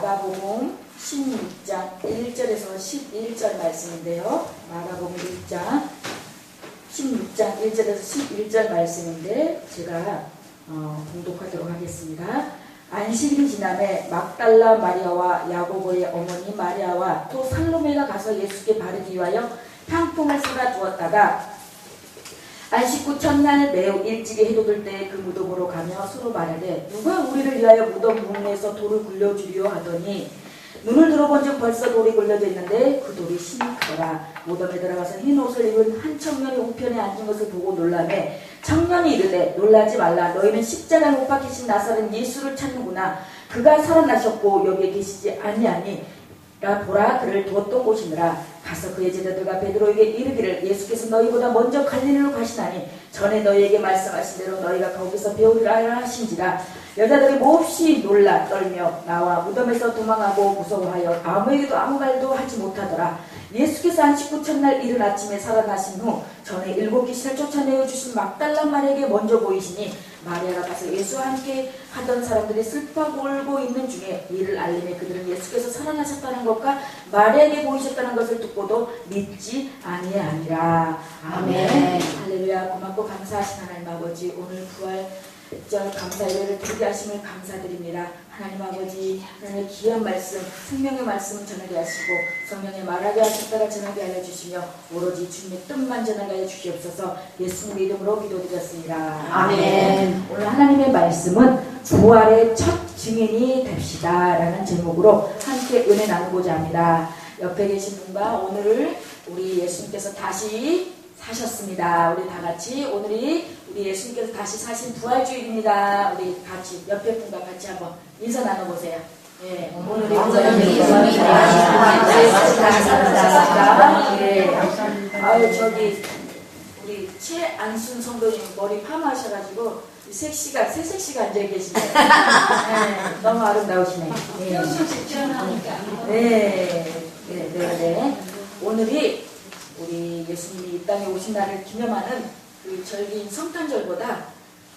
마가복음 16장 1절에서 11절 말씀인데요. 마가복음 6장 16장 1절에서 11절 말씀인데 제가 봉독하도록 하겠습니다. 안식일이 지남에 막달라 마리아와 야고보의 어머니 마리아와 또 살로메가 가서 예수께 바르기 위하여 향품을 쏟아 두었다가 안식 후 첫날 매우 일찍이 해돋을 때 그 무덤으로 가며 서로 말하되 누가 우리를 위하여 무덤 문에서 돌을 굴려주리요 하더니 눈을 들어본즉 벌써 돌이 굴려져 있는데 그 돌이 심히 크더라. 무덤에 들어가서 흰 옷을 입은 한 청년이 우편에 앉은 것을 보고 놀라매 청년이 이르되 놀라지 말라. 너희는 십자가에 못 박히신 나사렛 예수를 찾는구나. 그가 살아나셨고 여기에 계시지 아니하니 보라 그를 두었던 곳이니라. 가서 그의 제자들과 베드로에게 이르기를 예수께서 너희보다 먼저 갈릴리로 가시나니 전에 너희에게 말씀하신 대로 너희가 거기서 배우리라 하신지라. 여자들이 몹시 놀라 떨며 나와 무덤에서 도망하고 무서워하여 아무에게도 아무 말도 하지 못하더라. 예수께서 안식 후 첫날 이른 아침에 살아나신 후 전에 7 귀신을 쫓아내어 주신 막달라 마리아에게 먼저 보이시니 마리아가 가서 예수와 함께 하던 사람들이 슬퍼하고 울고 있는 중에 이를 알림에 그들은 예수께서 살아나셨다는 것과 마리아에게 보이셨다는 것을 듣고도 믿지 아니하니라. 아멘. 할렐루야. 고맙고 감사하신 하나님 아버지, 오늘 부활절 감사 예배를 드리게 하심을 감사드립니다. 하나님 아버지, 하나님의 귀한 말씀, 생명의 말씀을 전하게 하시고 성령의 말하게 하셨다가 전하게 하여 주시며 오로지 주님의 뜻만 전하게 하여 주시옵소서. 예수님 이름으로 기도드렸습니다. 아멘. 오늘 하나님의 말씀은 부활의 첫 증인이 됩시다 라는 제목으로 함께 은혜 나누고자 합니다. 옆에 계신 분과 오늘 우리 예수님께서 다시 사셨습니다. 우리 다 같이 우리 예수님께서 다시 사신 부활주일입니다. 우리 같이 옆에 분과 같이 한번 인사 나눠보세요. 예, 오늘이 예수님이 다시 사셨다. 예. 아유, 저기 우리 최안순 성도님 머리 파마하셔가지고 새색시가 앉아 계시네요. 네, 너무 아름다우시네요. 네. 네. 오늘이 우리 예수님이 이 땅에 오신 날을 기념하는 그 절기인 성탄절보다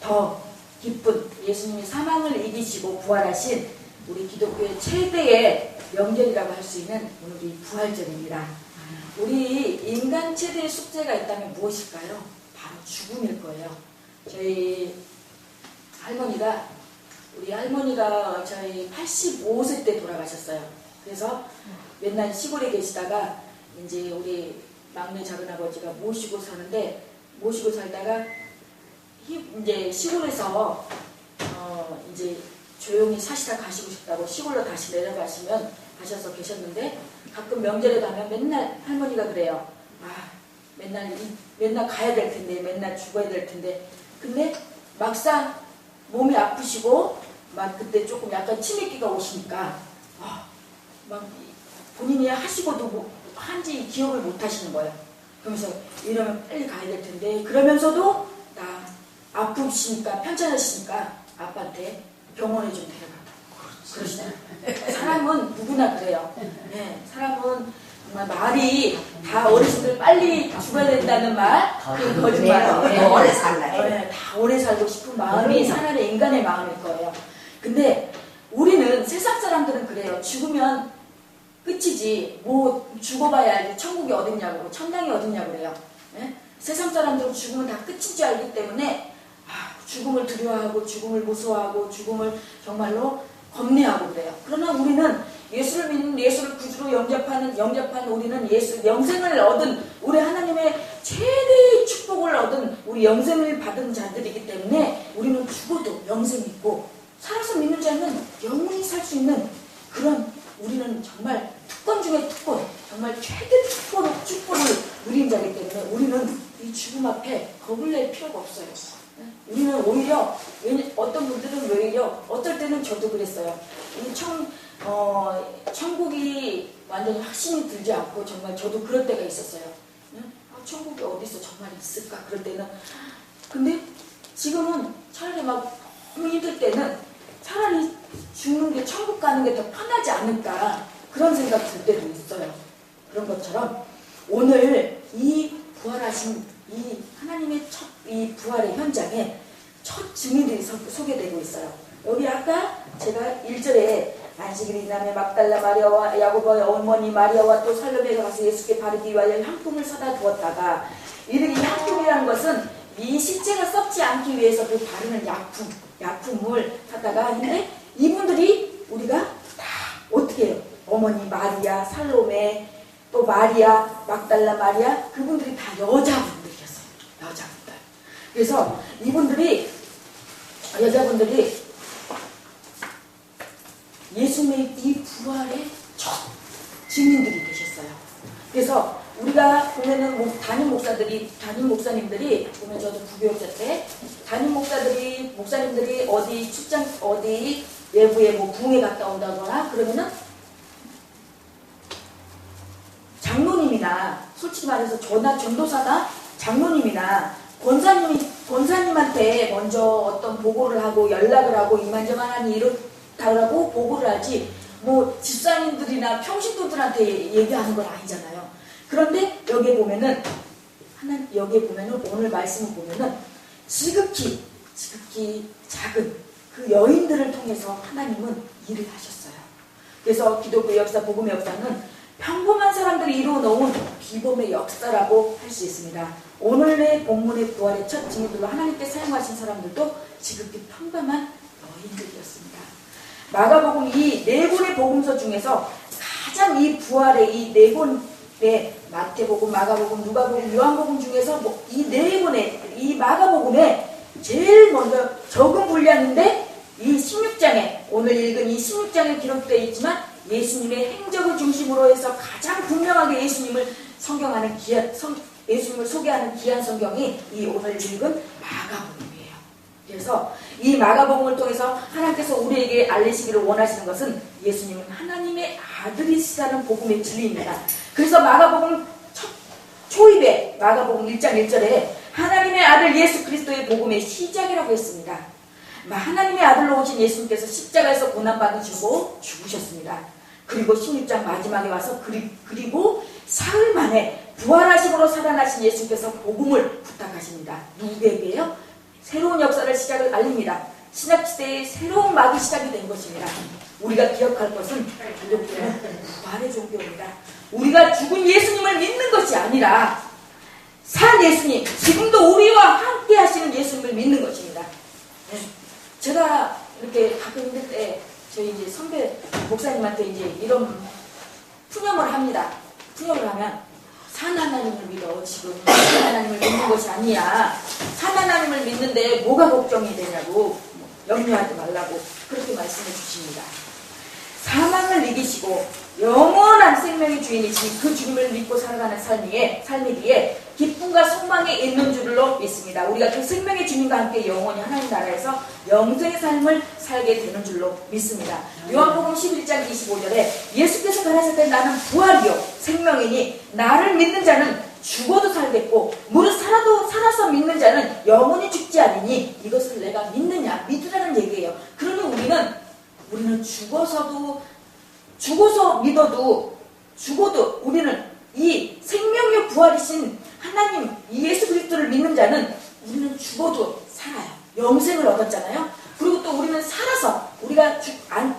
더 기쁜 예수님이 사망을 이기시고 부활하신 우리 기독교의 최대의 명절이라고 할 수 있는 오늘이 부활절입니다. 우리 인간 최대의 숙제가 있다면 무엇일까요? 바로 죽음일 거예요. 우리 할머니가 저희 85세 때 돌아가셨어요. 그래서 맨날 시골에 계시다가 이제 우리 막내 작은아버지가 모시고 살다가 이제 시골에서 이제 조용히 사시다 가시고 싶다고 시골로 다시 가셔서 계셨는데 가끔 명절에 가면 맨날 할머니가 그래요. 맨날 가야 될 텐데, 맨날 죽어야 될 텐데. 근데 막상 몸이 아프시고 막 그때 조금 약간 치매기가 오시니까 막 본인이 하시고도 한지 기억을 못 하시는 거예요. 그러면서 이러면 빨리 가야 될 텐데, 그러면서도 나 아프시니까 편찮으시니까 아빠한테 병원에 좀 데려가고 그러시잖아요. 사람은 누구나 그래요. 네, 사람은 정말 말이 다 어르신들 빨리 죽어야 된다는 말, 그 거짓말이에요. 오래 살라. 네, 다 오래 살고 싶은 마음이 사람의 인간의 마음일 거예요. 근데 우리는 세상 사람들은 그래요. 죽으면 끝이지, 뭐 죽어봐야 알지 천국이 어딨냐고, 천당이 어딨냐고 그래요. 네? 세상 사람들은 죽으면 다 끝인 줄 알기 때문에 죽음을 두려워하고 죽음을 무서워하고 죽음을 정말로 겁내하고 그래요. 그러나 우리는 예수를 믿는, 예수를 구주로 영접한 우리는 영생을 얻은, 우리 하나님의 최대의 축복을 얻은 우리 영생을 받은 자들이기 때문에 우리는 죽어도 영생이 있고 살아서 믿는 자는 영원히 살 수 있는 그런, 우리는 정말 특권 중에 특권, 정말 최대 축복을 누린 자이기 때문에 우리는 이 죽음 앞에 겁을 낼 필요가 없어요. 우리는 오히려, 어떤 분들은 오히려, 어떨 때는 저도 그랬어요. 천국이 완전히 확신이 들지 않고 정말 저도 그럴 때가 있었어요. 천국이 어디 있어? 정말 있을까? 그럴 때는. 근데 지금은 차라리 막 너무 힘들 때는 차라리 죽는 게, 천국 가는 게 더 편하지 않을까, 그런 생각 들 때도 있어요. 그런 것처럼 오늘 이 부활하신 이 하나님의 이 부활의 현장에 첫 증인들이 소개되고 있어요. 여기 아까 제가 1절에 안식일이 지나면 막달라 마리아와 야고보의 어머니 마리아와 또 살로메가 가서 예수께 바르기 위하여 향품을 사다 두었다가 이 향품이라는 것은 이 시체가 썩지 않기 위해서 그 바르는 약품을 사다가 근데 이분들이 우리가 다 어떻게 해요? 어머니 마리아, 살로메, 또 마리아, 막달라 마리아 그분들이 다 여자분들이었어요. 여자분들. 그래서 이분들이 여자분들이 예수님의 이 부활의 첫 증인들이 계셨어요. 그래서 우리가 보면은 담임 목사님들이 보면 저도 부교육자 때 목사님들이 어디 출장 어디 외부에 뭐 부흥회 갔다 온다거나 그러면은 장로님이나 솔직히 말해서 전도사나 장로님이나 권사님한테 먼저 어떤 보고를 하고 연락을 하고 이만저만한 이렇다라고 보고를 하지 뭐 집사님들이나 평신도들한테 얘기하는 건 아니잖아요. 그런데 여기에 보면은 오늘 말씀을 보면은 지극히 작은 그 여인들을 통해서 하나님은 일을 하셨어요. 그래서 기독교 역사, 복음의 역사는 평범한 사람들이 이루어놓은 비범의 역사라고 할 수 있습니다. 오늘의 본문의 부활의 첫 증인들로 하나님께 사용하신 사람들도 지극히 평범한 여인들이었습니다. 마가복음 이 네 권의 복음서 중에서 가장 이 부활의 이 네 권의 마태복음, 마가복음, 누가복음, 요한복음 중에서 이 네 권의 이 마가복음에 제일 먼저 적은 분량인데 이 16장에 오늘 읽은 이 16장에 기록되어 있지만 예수님의 행적을 중심으로 해서 가장 분명하게 예수님을 예수님을 소개하는 귀한 성경이 이 오늘 읽은 마가복음이에요. 그래서 이 마가복음을 통해서 하나님께서 우리에게 알리시기를 원하시는 것은 예수님은 하나님의 아들이시라는 복음의 진리입니다. 그래서 마가복음 초입에 마가복음 1장 1절에 하나님의 아들 예수 그리스도의 복음의 시작이라고 했습니다. 하나님의 아들로 오신 예수님께서 십자가에서 고난받으시고 죽으셨습니다. 그리고 16장 마지막에 와서 그리고 사흘 만에 부활하심으로 살아나신 예수님께서 복음을 부탁하십니다. 누구에게요? 새로운 역사를 시작을 알립니다. 신약시대의 새로운 막이 시작이 된 것입니다. 우리가 기억할 것은 부활의 종교입니다. 우리가 죽은 예수님을 믿는 것이 아니라 산 예수님, 지금도 우리와 함께 하시는 예수님을 믿는 것입니다. 제가 이렇게 가끔 힘들 때 저희 이제 선배 목사님한테 이제 이런 푸념을 합니다. 푸념을 하면 산 하나님을 믿어. 지금 산 하나님을 믿는 것이 아니야. 산 하나님을 믿는데 뭐가 걱정이 되냐고 염려하지 말라고 그렇게 말씀해 주십니다. 사망을 이기시고 영원한 생명의 주인이신 그 주님을 믿고 살아가는 삶이기에 기쁨과 소망이 있는 줄로 믿습니다. 우리가 그 생명의 주님과 함께 영원히 하나님 나라에서 영생의 삶을 살게 되는 줄로 믿습니다. 요한복음 11장 25절에 예수께서 가라사대 때 나는 부활이요 생명이니 나를 믿는 자는 죽어도 살겠고 무릇 살아서 믿는 자는 영원히 죽지 않으니 이것을 내가 믿으라는 얘기예요. 그러니 우리는 죽어서 믿어도 죽어도 우리는 이 생명의 부활이신 하나님 예수 그리스도를 믿는 자는 우리는 죽어도 살아요. 영생을 얻었잖아요. 그리고 또 우리는 우리가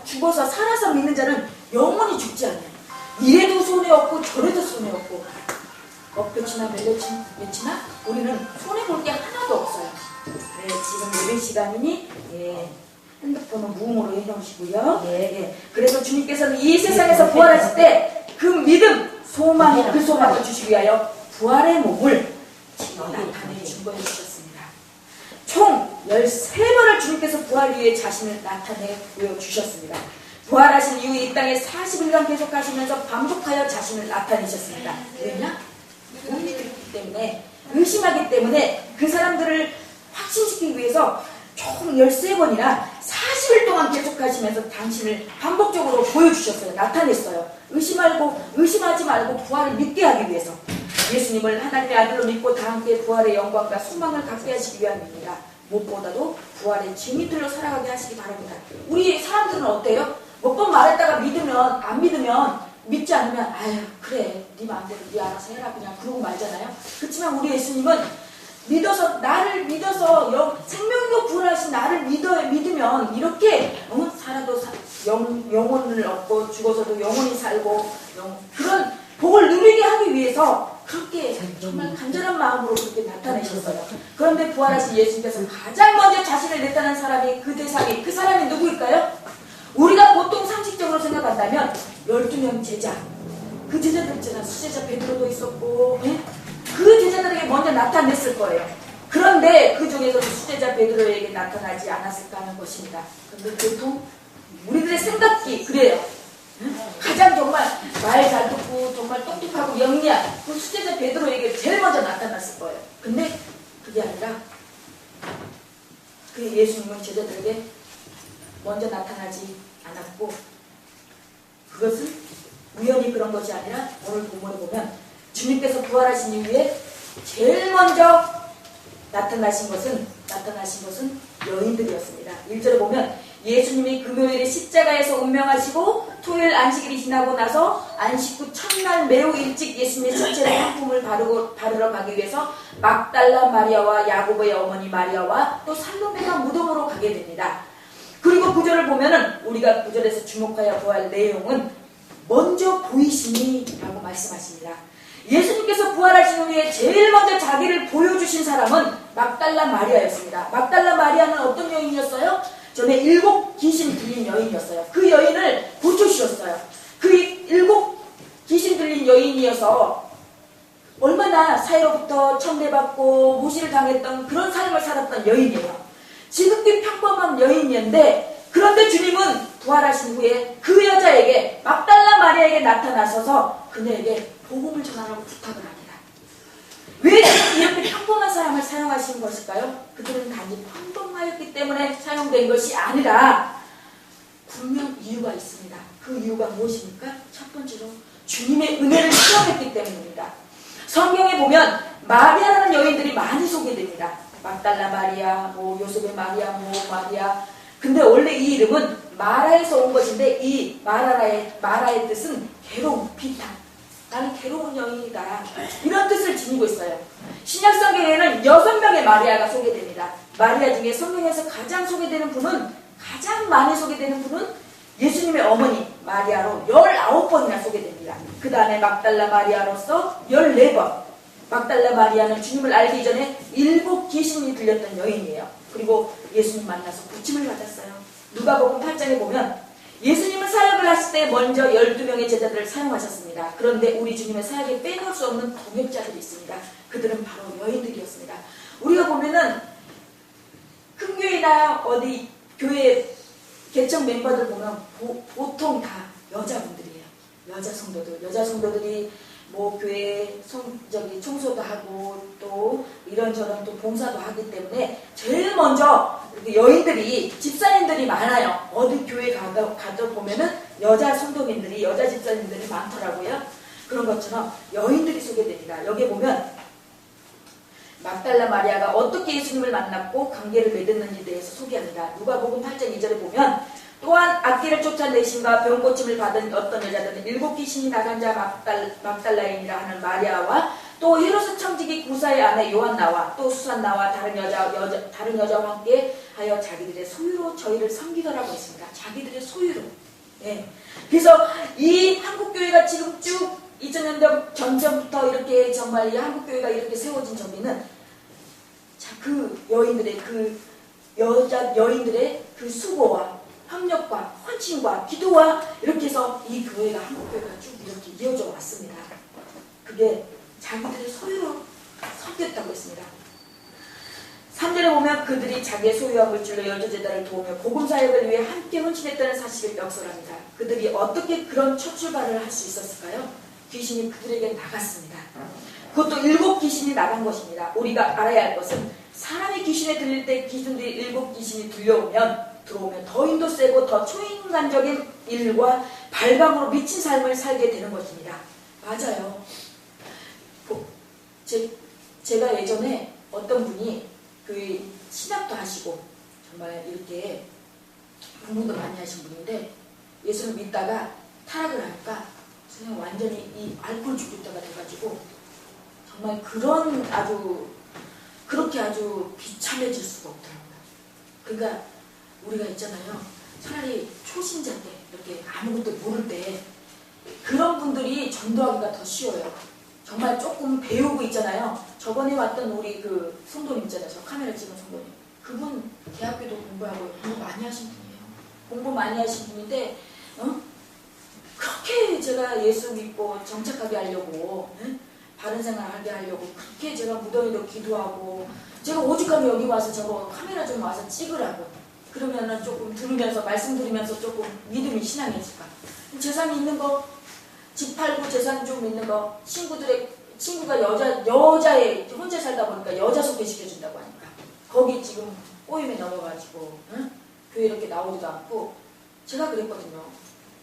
죽어서 살아서 믿는 자는 영원히 죽지 않아요. 이래도 손해 없고 저래도 손해 없고 엎겨치나 멜려치나 우리는 손해 볼 게 하나도 없어요. 네, 지금 예배 시간이니 핸드폰은 무음으로 해놓으시고요. 그래서 주님께서는 이 세상에서 부활하실 때 그 믿음, 그 소망을 주시기 위하여 부활의 몸을 나타내 증거해 주셨습니다. 총 13번을 주님께서 부활 위에 자신을 나타내 보여주셨습니다. 부활하신 이후 이 땅에 40일간 계속하시면서 반복하여 자신을 나타내셨습니다. 왜냐? 못 믿기 때문에, 의심하기 때문에 그 사람들을 확신시키기 위해서 총 13번이나 40일 동안 계속하시면서 당신을 반복적으로 보여주셨어요. 나타냈어요. 의심하지 말고 부활을 믿게 하기 위해서. 예수님을 하나님의 아들로 믿고 다 함께 부활의 영광과 소망을 갖게 하시기 위함입니다. 무엇보다도 부활의 증인들로 살아가게 하시기 바랍니다. 우리 사람들은 어때요? 몇 번 말했다가 안 믿으면 믿지 않으면 아유 그래 네 마음대로 네 알아서 해라 그냥 그러고 말잖아요. 그렇지만 우리 예수님은 믿어서 나를 믿어서 생명력 부활하신 나를 믿으면 이렇게 살아도 영혼을 얻고 죽어서도 영혼이 살고 그런 복을 누리게 하기 위해서 그렇게 정말 간절한 마음으로 그렇게 나타내셨어요. 그런데 부활하신 예수님께서 가장 먼저 자신을 나타난 사람이 그 사람이 누구일까요? 우리가 보통 상식적으로 생각한다면 12명 제자, 그 제자들 있잖아. 수제자 베드로도 있었고 그 제자들에게 먼저 나타냈을 거예요. 그런데 그 중에서도 수제자 베드로에게 나타나지 않았을까 하는 것입니다. 그런데 보통 우리들의 생각이 그래요. 가장 정말 말 잘 듣고 정말 똑똑하고 영리한 그 수제자 베드로에게 제일 먼저 나타났을 거예요. 근데 그게 아니라 그 예수님은 제자들에게 먼저 나타나지 않았고, 그것은 우연히 그런 것이 아니라 오늘 본문에 보면 주님께서 부활하신 이후에 제일 먼저 나타나신 것은 여인들이었습니다. 1절에 보면 예수님이 금요일에 십자가에서 운명하시고 토요일 안식일이 지나고 나서 안식 후 첫날 매우 일찍 예수님의 신체의 상품을 바르러 가기 위해서 막달라 마리아와 야고보의 어머니 마리아와 또 살로메가 무덤으로 가게 됩니다. 그리고 구절을 보면은 우리가 구절에서 주목하여 보아할 내용은 먼저 보이시니 라고 말씀하십니다. 예수님께서 부활하신 후에 제일 먼저 자기를 보여주신 사람은 막달라 마리아였습니다. 막달라 마리아는 어떤 여인이었어요? 전에 7 귀신 들린 여인이었어요. 그 여인을 고쳐주셨어요. 그 7 귀신 들린 여인이어서 얼마나 사이로부터 천대받고 무시를 당했던 그런 삶을 살았던 여인이에요. 지극히 평범한 여인이었는데, 그런데 주님은 부활하신 후에 그 여자에게, 막달라 마리아에게 나타나셔서 그녀에게 복음을 전하라고 부탁을 합니다. 왜 이렇게 평범한 사람을 사용하신 것일까요? 그들은 단지 평범하였기 때문에 사용된 것이 아니라 분명 이유가 있습니다. 그 이유가 무엇입니까? 첫 번째로 주님의 은혜를 체험했기 때문입니다. 성경에 보면 마리아라는 여인들이 많이 소개됩니다. 막달라 마리아, 요셉의 마리아, 마리아. 근데 원래 이 이름은 마라에서 온 것인데, 이 마라의 뜻은 괴로움, 비탄. 나는 괴로운 여인이다, 이런 뜻을 지니고 있어요. 신약 성경에는 6명의 마리아가 소개됩니다. 마리아 중에 성경에서 가장 많이 소개되는 분은 예수님의 어머니 마리아로 19번이나 소개됩니다. 그 다음에 막달라 마리아로서 14번. 막달라 마리아는 주님을 알기 전에 7 귀신이 들렸던 여인이에요. 그리고 예수님 만나서 부침을 받았어요. 누가복음 8장에 보면 예수님은 사역을 하실 때 먼저 12명의 제자들을 사용하셨습니다. 그런데 우리 주님의 사역에 빼놓을 수 없는 동역자들이 있습니다. 그들은 바로 여인들이었습니다. 우리가 보면은 큰 교회나 어디 교회 개척 멤버들 보면 보통 다 여자분들이에요. 여자 성도들이 교회 청소도 하고 또 이런저런 또 봉사도 하기 때문에 제일 먼저 여인들이, 집사님들이 많아요. 어디 교회 가도 보면은 여자 성도님들이, 여자 집사님들이 많더라고요. 그런 것처럼 여인들이 소개됩니다. 여기 보면 막달라 마리아가 어떻게 예수님을 만났고 관계를 맺었는지에 대해서 소개합니다. 누가복음 8장 2절에 보면 또한 악기를 쫓아내심과 병고침을 받은 어떤 여자들은 7 귀신이 나간 자 막달라인이라 하는 마리아와 또 헤롯의 청지기 구사의 아내 요한나와 또 수산나와 다른 여자와 함께 하여 자기들의 소유로 저희를 섬기더라고 했습니다. 자기들의 소유로. 그래서 이 한국교회가 지금 쭉 2000년대 전부터 이렇게 정말 이 한국교회가 이렇게 세워진 전비는 그 여인들의 그 수고와 협력과 헌신과 기도와 이렇게 해서 이 교회가, 한국교회가 쭉 이렇게 이어져 왔습니다. 그게 자기들의 소유로 섬겼다고 했습니다. 3절에 보면 그들이 자기의 소유와 물질로 여자제자를 도우며 복음사역을 위해 함께 헌신했다는 사실을 역설합니다. 그들이 어떻게 그런 첫 출발을 할 수 있었을까요? 귀신이 그들에게 나갔습니다. 그것도 7 귀신이 나간 것입니다. 우리가 알아야 할 것은 사람이 귀신에 들릴 때 기준들이 7 귀신이 들어오면 더 힘도 세고 더 초인간적인 일과 발광으로 미친 삶을 살게 되는 것입니다. 맞아요. 제가 예전에 어떤 분이 그 신학도 하시고 정말 이렇게 공부도 많이 하신 분인데 예수를 믿다가 타락을 하니까 그냥 완전히 이 알코올 중독자가 돼가지고 정말 그런 아주 그렇게 아주 비참해질 수가 없더라고요. 그러니까 우리가 있잖아요. 차라리 초신자 때 이렇게 아무것도 모를 때 그런 분들이 전도하기가 더 쉬워요. 정말 조금 배우고 있잖아요. 저번에 왔던 우리 그 성도님 있잖아요. 저 카메라 찍은 성도님. 그분 대학교도 공부하고 공부 많이 하신 분이에요. 공부 많이 하신 분인데 그렇게 제가 예수 믿고 정착하게 하려고 바른 생활하게 하려고 그렇게 제가 무더위도 기도하고 제가 오죽하면 여기 와서 저거 카메라 좀 와서 찍으라고 그러면은 조금 들으면서 말씀 들으면서 조금 믿음이 신앙해질까. 재산이 있는 거 집 팔고 재산 좀 있는 거 친구가 여자에 혼자 살다 보니까 여자 소개시켜준다고 하니까 거기 지금 꼬임에 넘어가지고 교회 이렇게 나오지도 않고 제가 그랬거든요.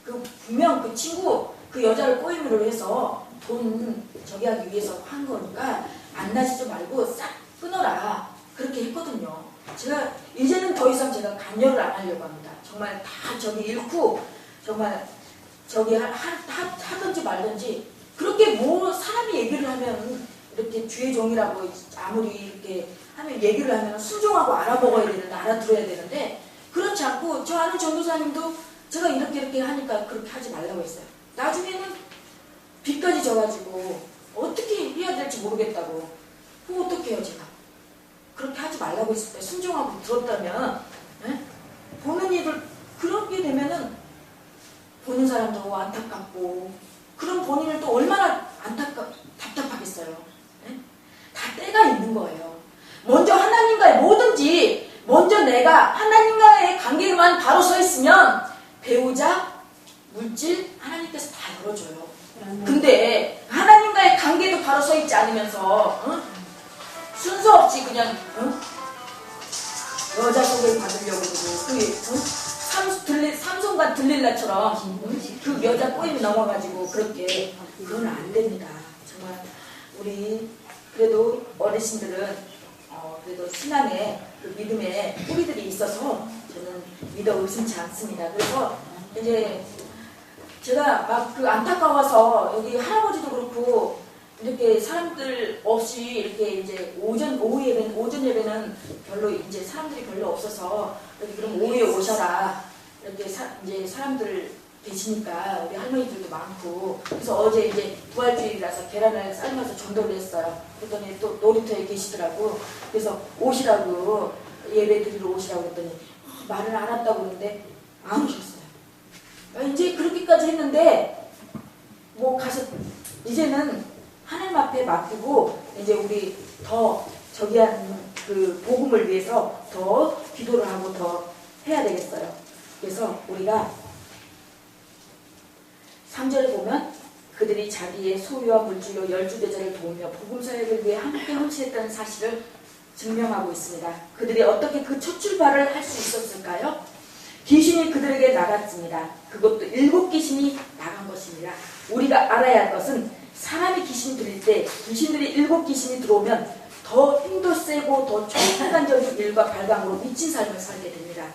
그 분명 그 친구 그 여자를 꼬임으로 해서 돈 저기 하기 위해서 한 거니까 만나지도 말고 싹 끊어라 그렇게 했거든요. 제가 이제는 더 이상 제가 간여를 안 하려고 합니다. 정말 다 저기 잃고 정말 저기 하든지 말든지 그렇게 뭐 사람이 얘기를 하면 이렇게 주의 종이라고 아무리 이렇게 하면 얘기를 하면 순종하고 알아먹어야 되는데 알아들어야 되는데 그렇지 않고 저 아는 전도사님도 제가 이렇게 하니까 그렇게 하지 말라고 했어요. 나중에는 빚까지 져가지고 어떻게 해야 될지 모르겠다고 그거 어떻게 해요 제가. 그렇게 하지 말라고 했을 때 순종하고 들었다면 보는 일을 그렇게 되면은 보는 사람도 안타깝고 그런 본인을 또 얼마나 답답하겠어요. 다 때가 있는 거예요. 먼저 하나님과의 뭐든지 먼저 내가 하나님과의 관계만 바로 서 있으면 배우자, 물질 하나님께서 다 열어줘요. 근데 하나님과의 관계도 바로 서 있지 않으면서 순서 없이 그냥 여자 소개를 받으려고 그러고 삼손과 들릴라처럼 그 여자 꼬임이 넘어가지고 그렇게 그건 안 됩니다. 정말 우리 그래도 어르신들은 그래도 신앙의 그 믿음의 뿌리들이 있어서 저는 믿어 의심치 않습니다. 그래서 이제 제가 막 그 안타까워서 여기 할아버지도 그렇고 이렇게 사람들 없이 이렇게 이제 오전 예배는 별로 이제 사람들이 별로 없어서 여기 그럼 오후에 오셔라 이렇게 이제 사람들 계시니까 우리 할머니들도 많고 그래서 어제 이제 부활주일이라서 계란을 삶아서 전도를 했어요. 그랬더니 또 놀이터에 계시더라고. 그래서 오시라고 예배 드리러 오시라고 했더니 말을 안 한다고 그러는데 안 오셨어요. 이제 그렇게까지 했는데 뭐 가서 이제는 하나님 앞에 맡기고 이제 우리 더 저기 한 그 복음을 위해서 더 기도를 하고 더 해야 되겠어요. 그래서 우리가 3절에 보면 그들이 자기의 소유와 물질로 열주대자를 도우며 복음 사역을 위해 함께 헌신했다는 사실을 증명하고 있습니다. 그들이 어떻게 그 첫 출발을 할 수 있었을까요? 귀신이 그들에게 나갔습니다. 그것도 7귀신이 나간 것입니다. 우리가 알아야 할 것은 사람이 귀신 들릴 때 귀신들이 7귀신이 들어오면 더 힘도 세고 더 초인간적인 일과 발광으로 미친 삶을 살게 됩니다.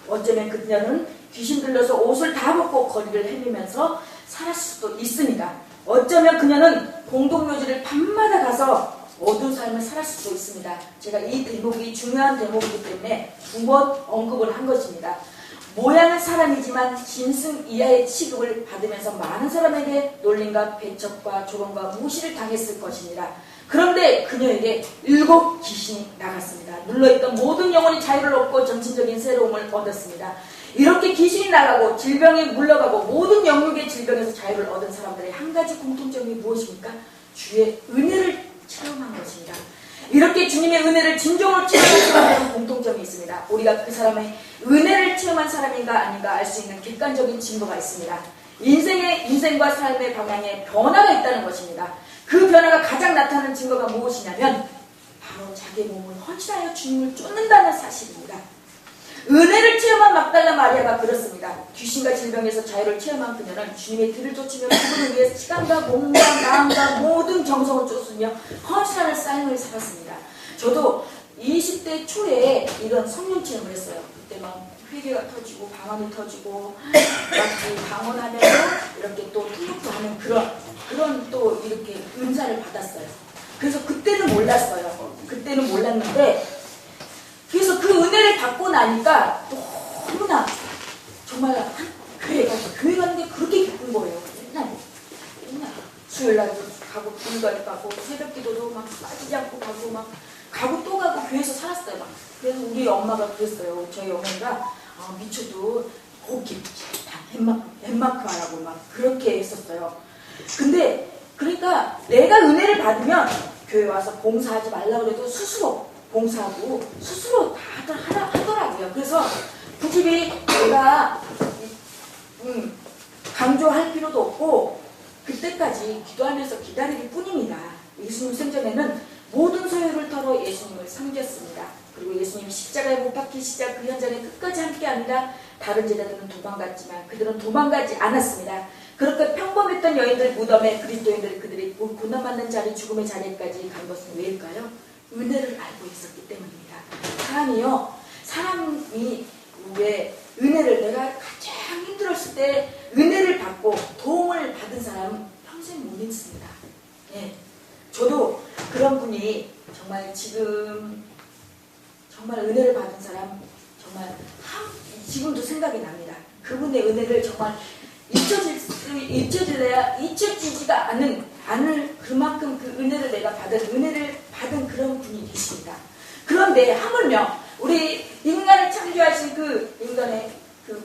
어쩌면 그녀는 귀신 들려서 옷을 다 벗고 거리를 헤매면서 살았을 수도 있습니다. 어쩌면 그녀는 공동묘지를 밤마다 가서 어두운 삶을 살았을 수도 있습니다. 제가 이 대목이 중요한 대목이기 때문에 2번 언급을 한 것입니다. 모양은 사람이지만 짐승 이하의 취급을 받으면서 많은 사람에게 놀림과 배척과 조롱과 무시를 당했을 것입니다. 그런데 그녀에게 7귀신이 나갔습니다. 눌러있던 모든 영혼이 자유를 얻고 정신적인 새로움을 얻었습니다. 이렇게 귀신이 나가고 질병이 물러가고 모든 영역의 질병에서 자유를 얻은 사람들의 한 가지 공통점이 무엇입니까? 주의 은혜를 체험한 것입니다. 이렇게 주님의 은혜를 진정으로 체험한 사람들은 공통점이 있습니다. 우리가 그 사람의 은혜를 체험한 사람인가 아닌가 알 수 있는 객관적인 증거가 있습니다. 인생과 삶의 방향에 변화가 있다는 것입니다. 그 변화가 가장 나타나는 증거가 무엇이냐면 바로 자기의 몸을 헌신하여 주님을 쫓는다는 사실입니다. 은혜를 체험한 막달라 마리아가 그렇습니다. 귀신과 질병에서 자유를 체험한 그녀는 주님의 뒤를 쫓으며 그분을 위해 시간과 몸과 마음과 모든 정성을 쫓으며 헌신하는 삶을 살았습니다. 저도 20대 초에 이런 성령 체험을 했어요. 그때 막 회개가 터지고 방언이 터지고 막 방언하면서 이렇게 또 통역도 하는 그런 또 이렇게 은사를 받았어요. 그래서 그때는 몰랐어요. 그때는 몰랐는데, 그래서 그 은혜를 받고 나니까 너무나 정말 교회 가는 게 그렇게 기쁜 거예요. 맨날 수요일날도 가고 주일날도 가고 새벽 기도도 막 빠지지 않고 가고 막 가고 또 가고 교회에서 살았어요. 막. 그래서 우리 엄마가 그랬어요. 저희 어머니가 미쳐도 거기 덴마크 하라고 막 그렇게 했었어요. 근데 그러니까 내가 은혜를 받으면 교회 와서 봉사하지 말라고 해도 스스로 봉사하고 스스로 다들 하더라고요. 그래서 굳이 내가 강조할 필요도 없고 그때까지 기도하면서 기다릴 뿐입니다. 예수님 생전에는 모든 소유를 털어 예수님을 섬겼습니다. 그리고 예수님 십자가에 못 박히시자 그 현장에 끝까지 함께합니다. 다른 제자들은 도망갔지만 그들은 도망가지 않았습니다. 그렇게 평범했던 여인들 무덤에 그리스도인들 그들이 고난받는 자리 죽음의 자리까지 간 것은 왜일까요? 은혜를 알고 있었기 때문입니다. 사람이 왜 은혜를 내가 가장 힘들었을 때 은혜를 받고 도움을 받은 사람은 평생 못 잊습니다. 예, 저도 그런 분이 정말 지금 정말 은혜를 받은 사람 정말 지금도 생각이 납니다. 그분의 은혜를 정말 잊혀지지가 않을 그만큼 그 은혜를 내가 받은 그런 분이 계십니다. 그런데 하물며 우리 인간을 창조하신 그 인간의 그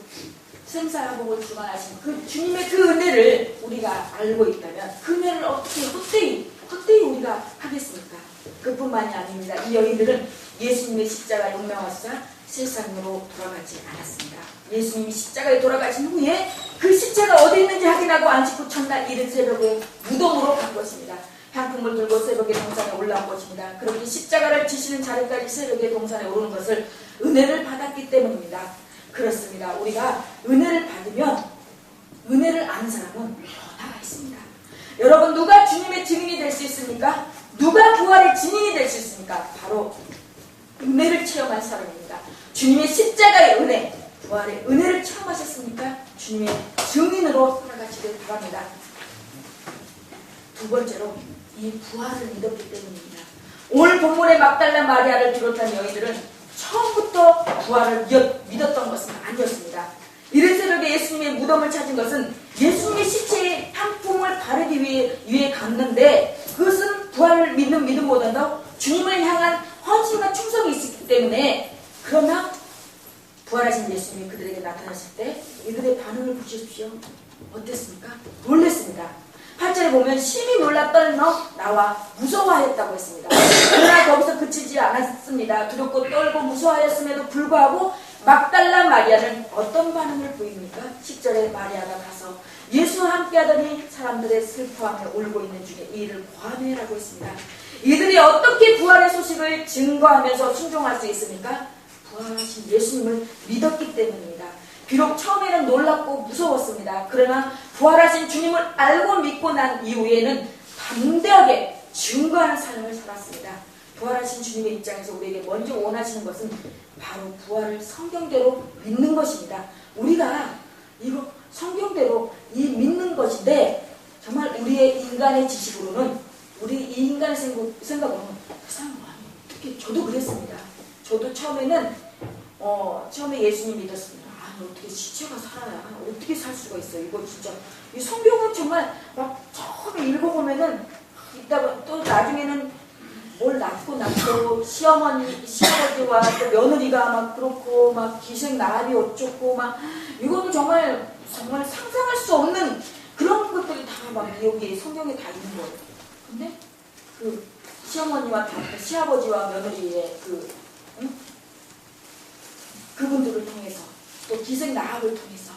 생사복을 주관하신 그 주님의 그 은혜를 우리가 알고 있다면 그 은혜를 어떻게 헛되이 우리가 하겠습니까? 그뿐만이 아닙니다. 이 여인들은 예수님의 십자가에 운명하시자 세상으로 돌아가지 않았습니다. 예수님이 십자가에 돌아가신 후에 그 시체가 어디 있는지 확인하고 안식 후 첫날 이른 새벽에 무덤으로 간 것입니다. 향품을 들고 새벽에 동산에 올라온 것입니다. 그렇게 십자가를 지시는 자리까지 새벽에 동산에 오르는 것을 은혜를 받았기 때문입니다. 그렇습니다. 우리가 은혜를 받으면 은혜를 아는 사람은 변화가 있습니다. 여러분 누가 주님의 증인이 될 수 있습니까? 누가 부활의 증인이 될 수 있습니까? 바로 은혜를 체험한 사람입니다. 주님의 십자가의 은혜, 부활의 은혜를 체험하셨습니까? 주님의 증인으로 살아가시길 바랍니다. 두 번째로 이 부활을 믿었기 때문입니다. 오늘 본문의 막달라 마리아를 비롯한 여인들은 처음부터 부활을 믿었던 것은 아니었습니다. 이른 새벽에 예수님의 무덤을 찾은 것은 예수님의 시체에 향품을 바르기 위해 갔는데 그것은 부활을 믿는 믿음보다도 주님을 향한 헌신과 충성이 있었기 때문에 그러나 부활하신 예수님이 그들에게 나타났을 때 이들의 반응을 보십시오. 어땠습니까? 놀랬습니다. 8절에 보면 심히 놀라 떨며 나와 무서워하였다고 했습니다. 그러나 거기서 그치지 않았습니다. 두렵고 떨고 무서워하였음에도 불구하고 막달라 마리아는 어떤 반응을 보입니까? 10절에 마리아가 가서 예수와 함께하더니 사람들의 슬퍼하며 울고 있는 중에 이 일을 고하매라고 했습니다. 이들이 어떻게 부활의 소식을 증거하면서 순종할 수 있습니까? 부활하신 예수님을 믿었기 때문입니다. 비록 처음에는 놀랍고 무서웠습니다. 그러나 부활하신 주님을 알고 믿고 난 이후에는 담대하게 증거하는 삶을 살았습니다. 부활하신 주님의 입장에서 우리에게 먼저 원하시는 것은 바로 부활을 성경대로 믿는 것입니다. 우리가 이거 성경대로 믿는 것인데 정말 우리의 인간의 지식으로는 우리 이 인간의 생각으로는 그 사람은 어떻게 저도 그랬습니다. 저도 처음에 예수님 믿었습니다. 어떻게 시체가 살아야 어떻게 살 수가 있어요? 이거 진짜 이 성경은 정말 막 처음에 읽어보면은 이따가 또 나중에는 뭘 낳고 시어머니와 또 며느리가 막 그렇고 막 기생 나비 어쩌고 막 이거는 정말 상상할 수 없는 그런 것들이 다 막 여기 성경에 다 있는 거예요. 근데 그 시어머니와 시아버지와 며느리의 그분들을 통해서 또 기생 나합을 통해서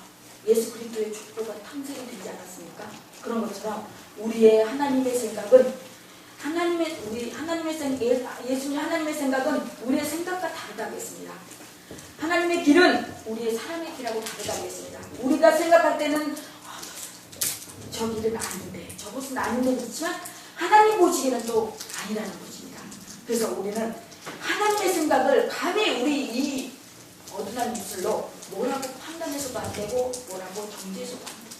예수 그리스도의 족보가 탐색이 되지 않았습니까? 그런 것처럼 우리의 하나님의 생각은 예수님 하나님의 생각은 우리의 생각과 다르다고 했습니다. 하나님의 길은 우리의 사람의 길하고 다르다고 했습니다. 우리가 생각할 때는 저 길은 아닌데 저것은 아닌데 그렇지만 하나님 보시기에는 또 아니라는 것입니다. 그래서 우리는 하나님의 생각을 감히 우리 이 어두운 입술로 뭐라고 판단해서도 안 되고 뭐라고 정죄해서도 안 되고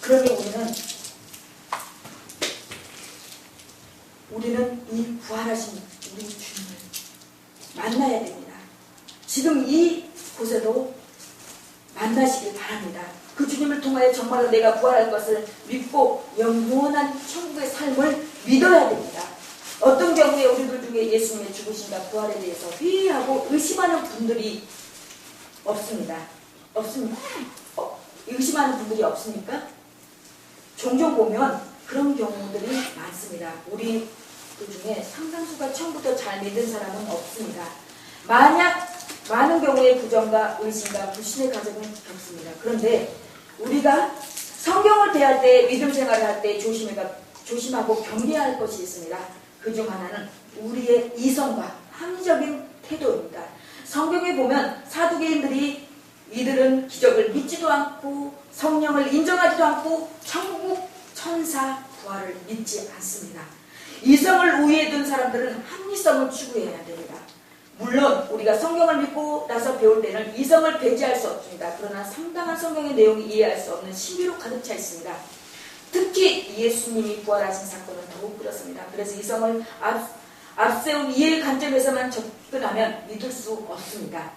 그러니 우리는 이 부활하신 우리 만나야 됩니다. 지금 이 곳에도 만나시길 바랍니다. 그 주님을 통하여 정말로 내가 부활할 것을 믿고 영원한 천국의 삶을 믿어야 됩니다. 어떤 경우에 우리들 중에 예수님의 죽으심과 부활에 대해서 회의하고 의심하는 분들이 없습니다. 없습니다. 의심하는 분들이 없습니까? 종종 보면 그런 경우들이 많습니다. 우리 그 중에 상당수가 처음부터 잘 믿은 사람은 없습니다. 만약 많은 경우에 부정과 의심과 불신의 과정을 겪습니다. 그런데 우리가 성경을 대할 때, 믿음 생활을 할 때 조심하고 경계해야 할 것이 있습니다. 그 중 하나는 우리의 이성과 합리적인 태도입니다. 성경에 보면 사두개인들이 이들은 기적을 믿지도 않고 성령을 인정하지도 않고 천국, 천사, 부활을 믿지 않습니다. 이성을 우위에 둔 사람들은 합리성을 추구해야 됩니다. 물론 우리가 성경을 믿고 나서 배울 때는 이성을 배제할 수 없습니다. 그러나 상당한 성경의 내용이 이해할 수 없는 신비로 가득 차 있습니다. 특히 예수님이 부활하신 사건은 더욱 그렇습니다. 그래서 이성을 앞세운 이해의 관점에서만 접근하면 믿을 수 없습니다.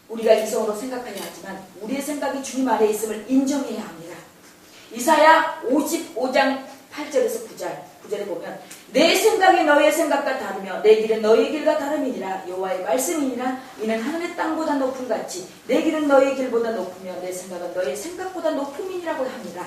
우리가 이성으로 생각해야 하지만 우리의 생각이 주님 아래에 있음을 인정해야 합니다. 이사야 55장 8절에서 9절에 보면 내 생각이 너의 생각과 다르며 내 길은 너의 길과 다름이니라. 여호와의 말씀이니라. 이는 하늘의 땅보다 높음 같이 내 길은 너의 길보다 높으며 내 생각은 너의 생각보다 높음이니라고 합니다.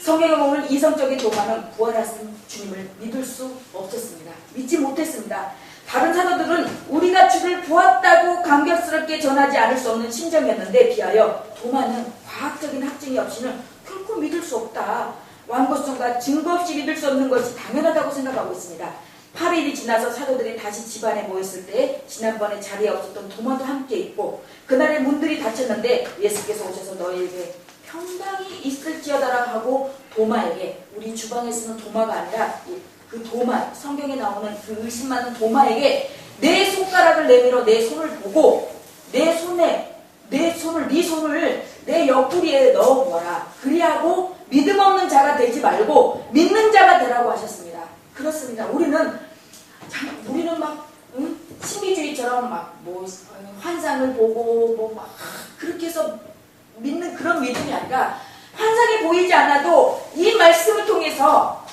성경에 보면 이성적인 도마는 부활하신 주님을 믿을 수 없었습니다. 믿지 못했습니다. 다른 사도들은 우리가 주를 보았다고 감격스럽게 전하지 않을 수 없는 심정이었는데 비하여 도마는 과학적인 확증이 없이는 결코 믿을 수 없다. 완고성과 증거 없이 믿을 수 없는 것이 당연하다고 생각하고 있습니다. 8일이 지나서 사도들이 다시 집안에 모였을 때 지난번에 자리에 없었던 도마도 함께 있고 그날의 문들이 닫혔는데 예수께서 오셔서 너희에게 평강이 있을지어다라 하고 도마에게, 우리 주방에 쓰는 도마가 아니라 그 도마, 성경에 나오는 그 의심 많은 도마에게 내 손가락을 내밀어 내 손을 보고 네 손을 내 옆구리에 넣어보아라. 그리하고 믿음 없는 자가 되지 말고 믿는 자가 되라고 하셨습니다. 그렇습니다. 우리는 막 신비주의처럼 막 환상을 보고 막 그렇게 해서 믿는 그런 믿음이 아니라 환상이 보이지 않아도 이 말씀을 통해서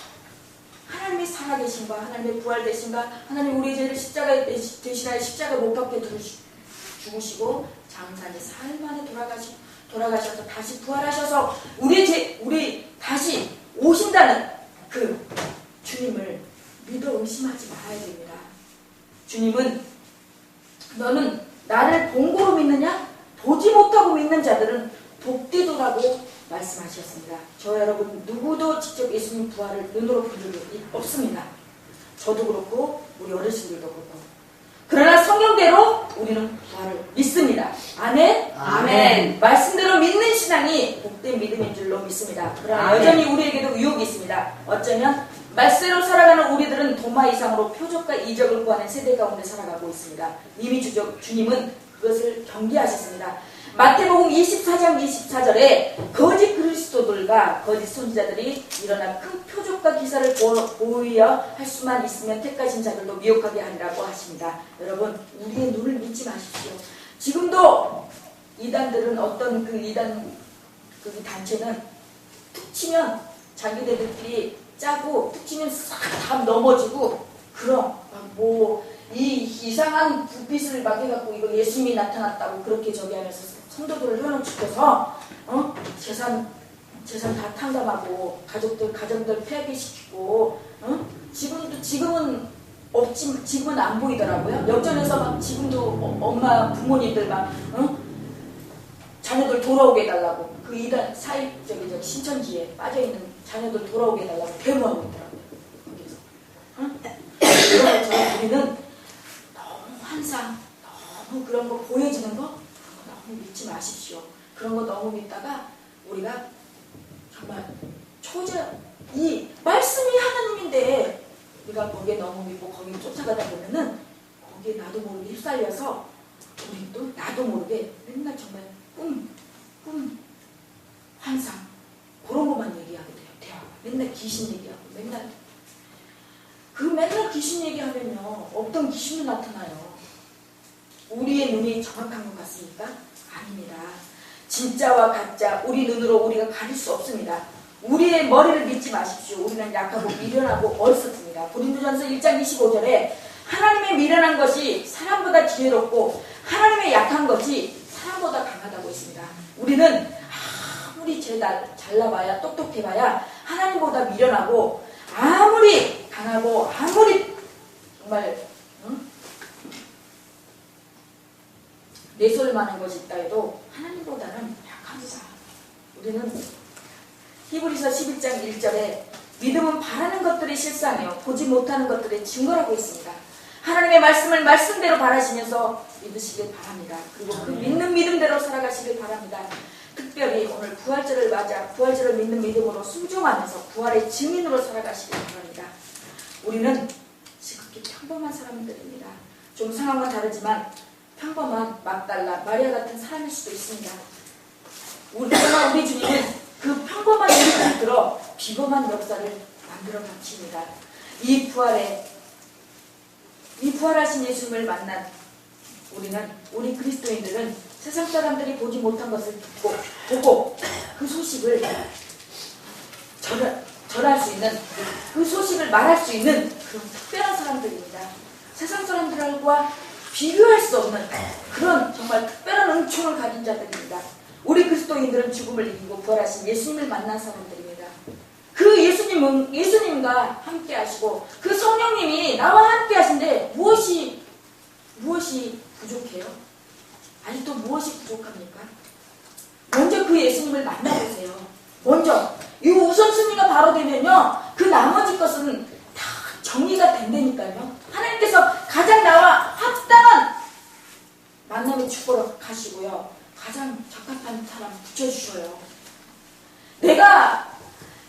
하나님이 살아계신가, 하나님의 부활되신가, 하나님 우리의 죄를 십자가에 대신하여 십자가 못 박혀 죽으시고 장사의 사흘 만에 돌아가셔서 다시 부활하셔서 우리 다시 오신다는 그 주님을 믿어 의심하지 말아야 됩니다. 주님은 너는 나를 본고로 믿느냐? 보지 못하고 믿는 자들은 복되도라고 말씀하셨습니다. 저 여러분 누구도 직접 예수님 부활을 눈으로 본 적이 없습니다. 저도 그렇고 우리 어르신들도 그렇고. 그러나 성경대로 우리는 부활을 믿습니다. 아멘? 아멘. 말씀대로 믿는 신앙이 복된 믿음인 줄로 믿습니다. 그러나 아멘. 여전히 우리에게도 유혹이 있습니다. 어쩌면 말세로 살아가는 우리들은 도마 이상으로 표적과 이적을 구하는 세대 가운데 살아가고 있습니다. 이미 주님은 그것을 경계하셨습니다. 마태복음 24장 24절에 거짓 그리스도들과 거짓 선지자들이 일어나 큰 표적과 기사를 보이어 할 수만 있으면 택하신 자들도 미혹하게 하리라고 하십니다. 여러분 우리의 눈을 믿지 마십시오. 지금도 이단들은 어떤 그 이단 그 단체는 툭 치면 자기네들끼리 짜고 툭 치면 싹 다 넘어지고 그럼 이 이상한 불빛을 막 해갖고 이거 예수님이 나타났다고 그렇게 저기 하면서 성도들을 현혹시켜서 재산 다 탕감하고 가정들 폐기시키고 지금은 없지 지금은 안 보이더라고요. 역전해서 막 지금도 엄마 부모님들 막 자녀들 돌아오게 해달라고 그 이단 사입 저기 신천지에 빠져있는 자녀들 돌아오게 해달라고 데모하고 있더라고요. 거기서 그래서 우리는 너무 환상 너무 그런 거 보여지는 거 너무 믿지 마십시오. 그런 거 너무 믿다가 우리가 정말 이 말씀이 하나님인데 우리가 거기에 너무 믿고 거기에 쫓아가다 보면은 거기에 나도 모르게 휩쓸려서 우리 또 나도 모르게 맨날 정말 꿈 환상 그런 것만 얘기하게 돼요. 대화 맨날 귀신 얘기하고 맨날 귀신 얘기하면요 없던 귀신도 나타나요. 우리의 눈이 정확한 것 같습니까? 아닙니다. 진짜와 가짜 우리 눈으로 우리가 가릴 수 없습니다. 우리의 머리를 믿지 마십시오. 우리는 약하고 미련하고 어리석습니다. 고린도전서 1장 25절에 하나님의 미련한 것이 사람보다 지혜롭고 하나님의 약한 것이 사람보다 강하다고 했습니다. 우리는 아무리 잘나봐야 똑똑해봐야 하나님보다 미련하고 아무리 강하고 아무리 정말 내세울 만한 것이 있다 해도 하나님보다는 약합니다. 우리는 히브리서 11장 1절에 믿음은 바라는 것들이 실상이요 보지 못하는 것들의 증거라고 했습니다. 하나님의 말씀을 말씀대로 바라시면서 믿으시길 바랍니다. 그리고 그 믿는 믿음대로 살아가시길 바랍니다. 특별히 오늘 부활절을 맞아 부활절을 믿는 믿음으로 순종하면서 부활의 증인으로 살아가시길 바랍니다. 우리는 지극히 평범한 사람들입니다. 좀 상황과 다르지만 평범한 막달라, 마리아 같은 사람일 수도 있습니다. 그러나 우리 주님은 그 평범한 일을 들어 비범한 역사를 만들어 가십니다. 이 부활하신 예수님을 만난 우리 그리스도인들은 세상 사람들이 보지 못한 것을 보고 그 소식을 전할 수 있는, 그 소식을 말할 수 있는 그런 특별한 사람들입니다. 세상 사람들과 비교할 수 없는 그런 정말 특별한 은총을 가진 자들입니다. 우리 그리스도인들은 죽음을 이기고 부활하신 예수님을 만난 사람들입니다. 그 예수님과 함께 하시고 그 성령님이 나와 함께 하신데 무엇이 부족해요? 아직도 무엇이 부족합니까? 먼저 그 예수님을 만나보세요. 먼저 이 우선순위가 바로 되면요 그 나머지 것은 다 정리가 된다니까요. 하나님께서 가장 나와 합당한 만남의 축복을 가시고요 가장 적합한 사람 붙여주셔요. 내가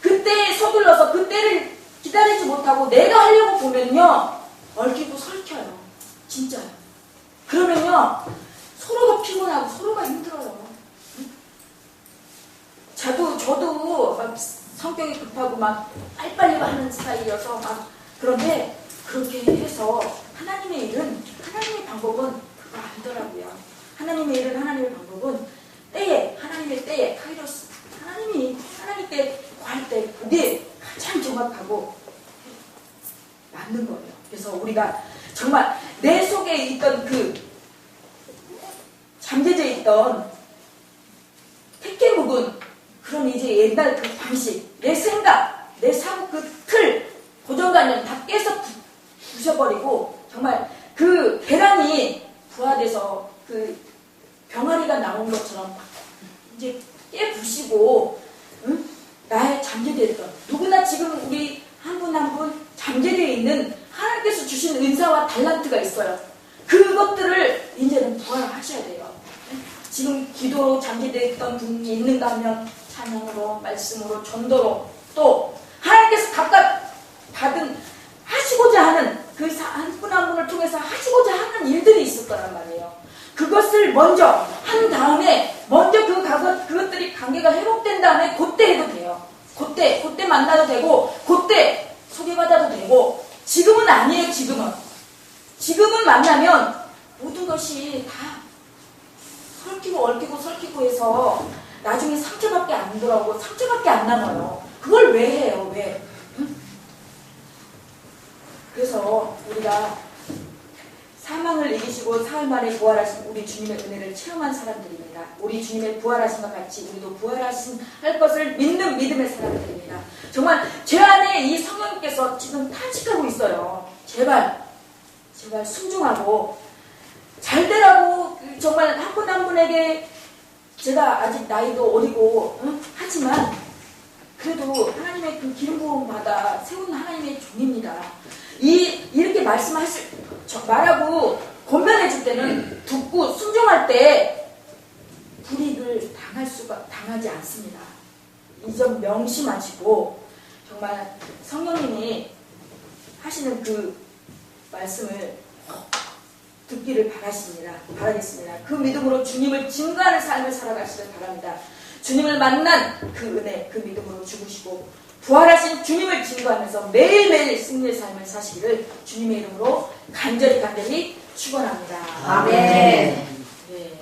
그때에 서둘러서 그때를 기다리지 못하고 내가 하려고 보면요 얽히고 설켜요. 진짜요. 그러면요 서로가 피곤하고 서로가 힘들어요. 저도 막 성격이 급하고 막 빨리빨리 하는 스타일이어서 막 그런데 그렇게 해서 하나님의 일은 하나님의 방법은 그거 아니더라고요. 하나님의 일은 하나님의 방법은 하나님의 때에 카이로스 하나님께 구할 때 그게 가장 정확하고 맞는 거예요. 그래서 우리가 정말 내 속에 있던 그 잠재져 있던 택해 묵은 그런 이제 옛날 그 방식, 내 생각, 내 삶 그 틀, 고정관념 다 깨서 부셔버리고 정말 그 계란이 부화돼서 그 병아리가 나온 것처럼 이제 깨부시고 나의 잠재되어 있던 누구나 지금 우리 한 분 한 분 잠재되어 있는 하나님께서 주신 은사와 달란트가 있어요. 그것들을 이제는 부활하셔야 돼요. 지금 기도로 잠재되어 있던 분이 있는가 하면 찬양으로, 말씀으로, 전도로 또 하나님께서 각각 받은 하시고자 하는 그 한 분 한 분을 통해서 하시고자 하는 일들이 있을 거란 말이에요. 그것을 먼저 한 다음에 먼저 그것들이 관계가 회복된 다음에 그때 해도 돼요. 그때 만나도 되고 그때 소개받아도 되고 지금은 아니에요. 지금은 만나면 모든 것이 다 설키고 해서 나중에 상처밖에 안 돌아오고 상처밖에 안 남아요. 그걸 왜 해요? 왜? 그래서 우리가 사망을 이기시고 사흘 만에 부활하신 우리 주님의 은혜를 체험한 사람들입니다. 우리 주님의 부활하신 것 같이 우리도 할 것을 믿는 믿음의 사람들입니다. 정말 제 안에 이 성령님께서 지금 탄식하고 있어요. 제발 순종하고 잘 되라고 정말 한 분 한 분에게 제가 아직 나이도 어리고 하지만 그래도 하나님의 그 기름 부음 받아 세운 하나님의 종입니다. 이렇게 말하고 권면해 줄 때는 듣고 순종할 때 불이익을 당하지 않습니다. 이 점 명심하시고 정말 성령님이 하시는 그 말씀을 듣기를 바라겠습니다. 그 믿음으로 주님을 증거하는 삶을 살아가시길 바랍니다. 주님을 만난 그 은혜, 그 믿음으로 죽으시고 부활하신 주님을 증거하면서 매일매일 승리의 삶을 사시기를 주님의 이름으로 간절히 축원합니다. 아멘. 네.